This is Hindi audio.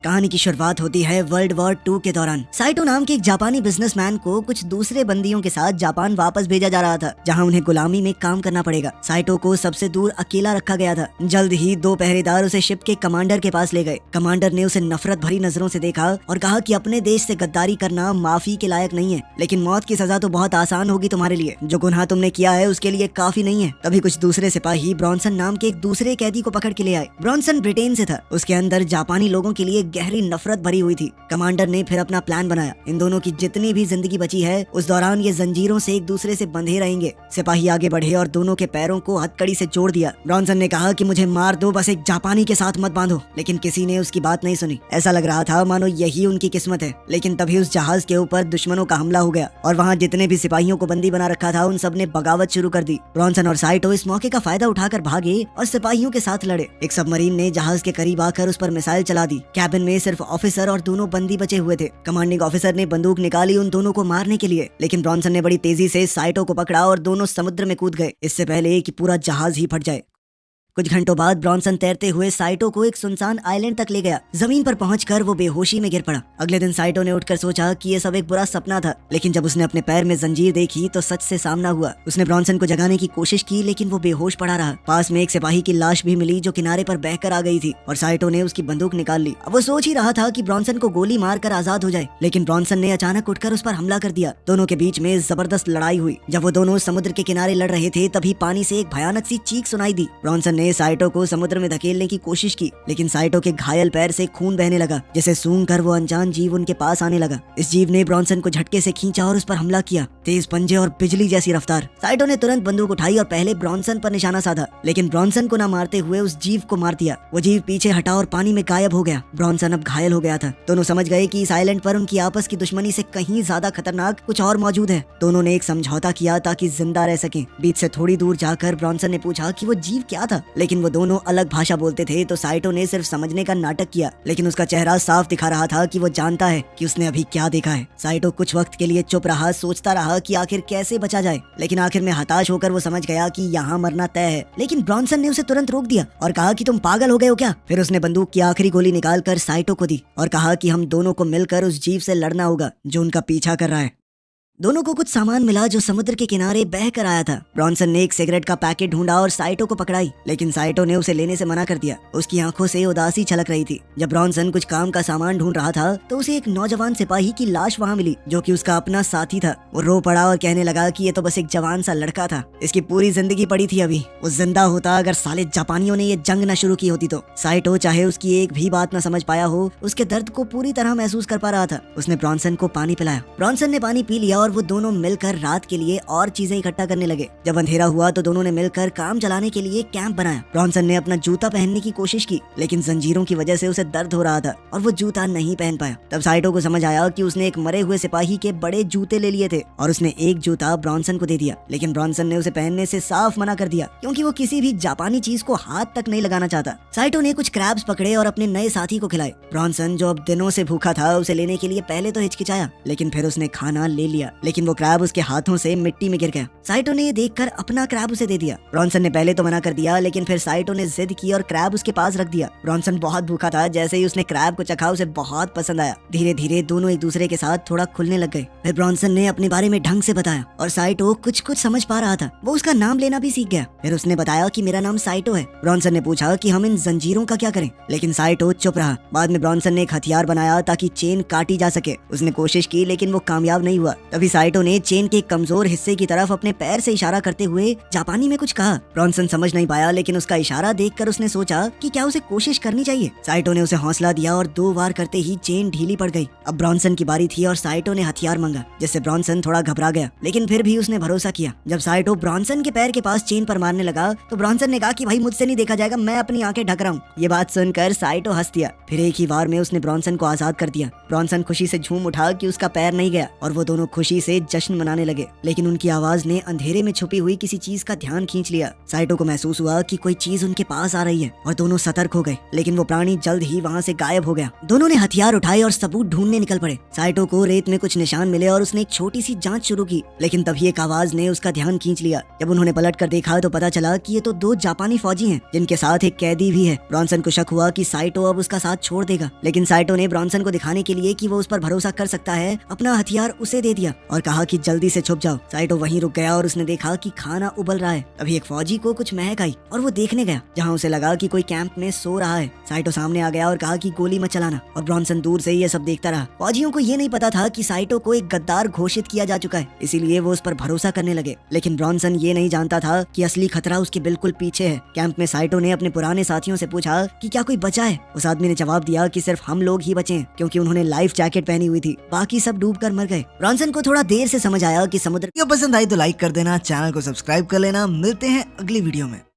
कहानी की शुरुआत होती है वर्ल्ड वॉर 2 के दौरान। साइटो नाम के एक जापानी बिजनेसमैन को कुछ दूसरे बंदियों के साथ जापान वापस भेजा जा रहा था, जहां उन्हें गुलामी में काम करना पड़ेगा। साइटो को सबसे दूर अकेला रखा गया था। जल्द ही 2 पहरेदार उसे शिप के कमांडर के पास ले गए। कमांडर ने उसे नफरत भरी नजरों से देखा और कहा कि अपने देश से गद्दारी करना माफी के लायक नहीं है, लेकिन मौत की सजा तो बहुत आसान होगी तुम्हारे लिए। जो गुनाह तुमने किया है उसके लिए काफी नहीं है। तभी कुछ दूसरे सिपाही ब्रॉन्सन नाम के एक दूसरे कैदी को पकड़ के ले आए। ब्रॉन्सन ब्रिटेन से था। उसके अंदर जापानी लोगों के लिए गहरी नफरत भरी हुई थी। कमांडर ने फिर अपना प्लान बनाया। इन दोनों की जितनी भी जिंदगी बची है उस दौरान ये जंजीरों से एक दूसरे से बंधे रहेंगे। सिपाही आगे बढ़े और दोनों के पैरों को हथकड़ी से जोड़ दिया। ब्रॉन्सन ने कहा कि मुझे मार दो, बस एक जापानी के साथ मत बांधो, लेकिन किसी ने उसकी बात नहीं सुनी। ऐसा लग रहा था मानो यही उनकी किस्मत है। लेकिन तभी उस जहाज के ऊपर दुश्मनों का हमला हो गया और वहाँ जितने भी सिपाहियों को बंदी बना रखा था उन सब ने बगावत शुरू कर दी। ब्रॉन्सन और साइटो इस मौके का फायदा उठाकर भागे और सिपाहियों के साथ लड़े। एक सबमरीन ने जहाज के करीब आकर उस पर मिसाइल चला दी। कैबिन में सिर्फ ऑफिसर और दोनों बंदी बचे हुए थे। कमांडिंग ऑफिसर ने बंदूक निकाली उन दोनों को मारने के लिए, लेकिन ब्रॉन्सन ने बड़ी तेजी से साइटो को पकड़ा और दोनों समुद्र में कूद गए, इससे पहले कि पूरा जहाज ही फट जाए। कुछ घंटों बाद ब्रॉन्सन तैरते हुए साइटो को एक सुनसान आइलैंड तक ले गया। जमीन पर पहुंचकर वो बेहोशी में गिर पड़ा। अगले दिन साइटो ने उठकर सोचा कि ये सब एक बुरा सपना था, लेकिन जब उसने अपने पैर में जंजीर देखी तो सच से सामना हुआ। उसने ब्रॉन्सन को जगाने की कोशिश की, लेकिन वो बेहोश पड़ा रहा। पास में एक सिपाही की लाश भी मिली जो किनारे पर बहकर आ गई थी और साइटो ने उसकी बंदूक निकाल ली। अब वो सोच ही रहा था कि ब्रॉन्सन को गोली मारकर आजाद हो जाए, लेकिन ब्रॉन्सन ने अचानक उठकर उस पर हमला कर दिया। दोनों के बीच में जबरदस्त लड़ाई हुई। जब वो दोनों समुद्र के किनारे लड़ रहे थे तभी पानी से एक भयानक सी चीख सुनाई दी। ब्रॉन्सन ने साइटो को समुद्र में धकेलने की कोशिश की, लेकिन साइटो के घायल पैर से खून बहने लगा, जिसे सूंघकर वो अनजान जीव उनके पास आने लगा। इस जीव ने ब्रॉन्सन को झटके से खींचा और उस पर हमला किया। तेज पंजे और बिजली जैसी रफ्तार। साइटो ने तुरंत बंदूक उठाई और पहले ब्रॉन्सन पर निशाना साधा, लेकिन ब्रॉन्सन को न मारते हुए उस जीव को मार दिया। वो जीव पीछे हटा और पानी में गायब हो गया। ब्रॉन्सन अब घायल हो गया था। दोनों समझ गए कि इस आइलैंड पर उनकी आपस की दुश्मनी से कहीं ज्यादा खतरनाक कुछ और मौजूद है। दोनों ने एक समझौता किया ताकि जिंदा रह सकें। बीच से थोड़ी दूर जाकर ब्रॉन्सन ने पूछा कि वो जीव क्या था, लेकिन वो दोनों अलग भाषा बोलते थे, तो साइटो ने सिर्फ समझने का नाटक किया, लेकिन उसका चेहरा साफ दिखा रहा था कि वो जानता है कि उसने अभी क्या देखा है। साइटो कुछ वक्त के लिए चुप रहा, सोचता रहा कि आखिर कैसे बचा जाए, लेकिन आखिर में हताश होकर वो समझ गया कि यहाँ मरना तय है। लेकिन ब्रॉन्सन ने उसे तुरंत रोक दिया और कहा कि तुम पागल हो गए हो क्या। फिर उसने बंदूक की आखिरी गोली निकालकर साइटो को दी और कहा कि हम दोनों को मिलकर उस जीव से लड़ना होगा जो उनका पीछा कर रहा है। दोनों को कुछ सामान मिला जो समुद्र के किनारे बह कर आया था। ब्रॉन्सन ने एक सिगरेट का पैकेट ढूंढा और साइटो को पकड़ाई, लेकिन साइटो ने उसे लेने से मना कर दिया। उसकी आंखों से उदासी छलक रही थी। जब ब्रॉन्सन कुछ काम का सामान ढूंढ रहा था तो उसे एक नौजवान सिपाही की लाश वहाँ मिली, जो कि उसका अपना साथी था। वो रो पड़ा और कहने लगा कि ये तो बस एक जवान सा लड़का था, इसकी पूरी जिंदगी पड़ी थी अभी। वो जिंदा होता अगर साले जापानियों ने ये जंग न शुरू की होती तो। साइटो चाहे उसकी एक भी बात न समझ पाया हो, उसके दर्द को पूरी तरह महसूस कर पा रहा था। उसने ब्रॉन्सन को पानी पिलाया। ब्रॉन्सन ने पानी पी लिया और वो दोनों मिलकर रात के लिए और चीजें इकट्ठा करने लगे। जब अंधेरा हुआ तो दोनों ने मिलकर काम चलाने के लिए कैंप बनाया। ब्रॉन्सन ने अपना जूता पहनने की कोशिश की, लेकिन जंजीरों की वजह से उसे दर्द हो रहा था और वो जूता नहीं पहन पाया। तब साइटो को समझ आया कि उसने एक मरे हुए सिपाही के बड़े जूते ले लिए थे और उसने एक जूता ब्रॉन्सन को दे दिया, लेकिन ब्रॉन्सन ने उसे पहनने से साफ मना कर दिया, क्योंकि वो किसी भी जापानी चीज को हाथ तक नहीं लगाना चाहता। साइटो ने कुछ क्रैब्स पकड़े और अपने नए साथी को खिलाए। ब्रॉन्सन जो अब दिनों से भूखा था उसे लेने के लिए पहले तो हिचकिचाया, लेकिन फिर उसने खाना ले लिया, लेकिन वो क्रैब उसके हाथों से मिट्टी में गिर गया। साइटो ने ये देखकर अपना क्रैब उसे दे दिया। ब्रॉन्सन ने पहले तो मना कर दिया, लेकिन फिर साइटो ने जिद की और क्रैब उसके पास रख दिया। ब्रॉन्सन बहुत भूखा था। जैसे ही उसने क्रैब को चखा उसे बहुत पसंद आया। धीरे धीरे दोनों एक दूसरे के साथ थोड़ा खुलने लग गए। फिर ब्रॉन्सन ने अपने बारे में ढंग से बताया और साइटो कुछ कुछ समझ पा रहा था। वो उसका नाम लेना भी सीख गया। फिर उसने बताया कि मेरा नाम साइटो है। ब्रॉन्सन ने पूछा कि हम इन जंजीरों का क्या करें, लेकिन साइटो चुप रहा। बाद में ब्रॉन्सन ने एक हथियार बनाया ताकि चेन काटी जा सके। उसने कोशिश की, लेकिन वो कामयाब नहीं हुआ। तभी साइटो ने चेन के कमजोर हिस्से की तरफ अपने पैर से इशारा करते हुए जापानी में कुछ कहा। ब्रॉन्सन समझ नहीं पाया, लेकिन उसका इशारा देखकर उसने सोचा कि क्या उसे कोशिश करनी चाहिए। साइटो ने उसे हौसला दिया और 2 बार करते ही चेन ढीली पड़ गई। अब ब्रॉन्सन की बारी थी और साइटो ने हथियार मांगा, जिससे ब्रॉन्सन थोड़ा घबरा गया, लेकिन फिर भी उसने भरोसा किया। जब साइटो ब्रॉन्सन के पैर के पास चेन पर मारने लगा तो ब्रॉन्सन ने कहा कि भाई मुझसे नहीं देखा जाएगा, मैं अपनी आंखें ढक रहा हूँ। ये बात सुनकर साइटो हंस दिया। फिर एक ही बार में उसने ब्रॉन्सन को आजाद कर दिया। ब्रॉन्सन खुशी से झूम उठा कि उसका पैर नहीं गया और वो दोनों खुशी खुशी से जश्न मनाने लगे, लेकिन उनकी आवाज ने अंधेरे में छुपी हुई किसी चीज का ध्यान खींच लिया। साइटो को महसूस हुआ कि कोई चीज उनके पास आ रही है और दोनों सतर्क हो गए, लेकिन वो प्राणी जल्द ही वहाँ से गायब हो गया। दोनों ने हथियार उठाए और सबूत ढूंढने निकल पड़े। साइटो को रेत में कुछ निशान मिले और उसने एक छोटी सी जांच शुरू की, लेकिन तभी एक आवाज ने उसका ध्यान खींच लिया। जब उन्होंने पलट कर देखा तो पता चला कि ये तो 2 जापानी फौजी हैं, जिनके साथ एक कैदी भी है। ब्रॉनसन को शक हुआ कि साइटो अब उसका साथ छोड़ देगा, लेकिन साइटो ने ब्रॉनसन को दिखाने के लिए कि वो उस पर भरोसा कर सकता है, अपना हथियार उसे दे दिया और कहा कि जल्दी से छुप जाओ। साइटो वहीं रुक गया और उसने देखा कि खाना उबल रहा है। तभी एक फौजी को कुछ महक आई और वो देखने गया, जहाँ उसे लगा कि कोई कैंप में सो रहा है। साइटो सामने आ गया और कहा कि गोली मत चलाना, और ब्रॉनसन दूर से ये सब देखता रहा। फौजियों को ये नहीं पता था कि साइटो को एक गद्दार घोषित किया जा चुका है, इसीलिए वो उस पर भरोसा करने लगे। लेकिन ब्रॉनसन ये नहीं जानता था कि असली खतरा उसके बिल्कुल पीछे है। कैंप में साइटो ने अपने पुराने साथियों से पूछा कि क्या कोई बचा है। उस आदमी ने जवाब दिया कि सिर्फ हम लोग ही बचे हैं, क्योंकि उन्होंने लाइफ जैकेट पहनी हुई थी, बाकी सब डूबकर मर गए। ब्रॉनसन को थोड़ा देर से समझ आया कि समुद्र वीडियो पसंद आई तो लाइक कर देना, चैनल को सब्सक्राइब कर लेना। मिलते हैं अगली वीडियो में।